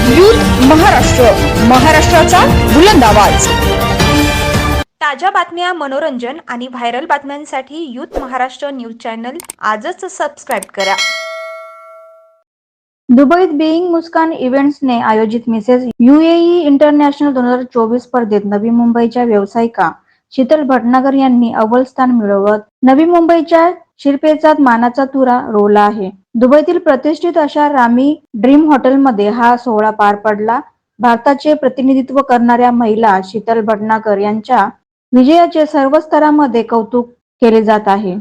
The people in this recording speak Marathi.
यूथ महाराष्ट्र, महाराष्ट्राचा बुलंद आवाज। ताज्या बातम्या, मनोरंजन आणि व्हायरल बातम्यांसाठी यूथ महाराष्ट्र न्यूज चॅनल आजच सबस्क्राइब करा। दुबईत बेईंग मुस्कान इव्हेंट्सने आयोजित मिसेस यूएई इंटरनॅशनल 2024 स्पर्धेत नवी मुंबईच्या व्यावसायिका शीतल भटनागर यांनी अव्वल स्थान मिळवत नवी मुंबईच्या शिरपेचात मानाचा तुरा रोवला आहे। दुबईतील प्रतिष्ठित अशा रामी ड्रीम हॉटेलमध्ये हा सोहळा पार पडला। भारताचे प्रतिनिधित्व करणाऱ्या महिला शीतल भटनागर यांच्या विजयाचे सर्व स्तरांमध्ये कौतुक केले जात आहे।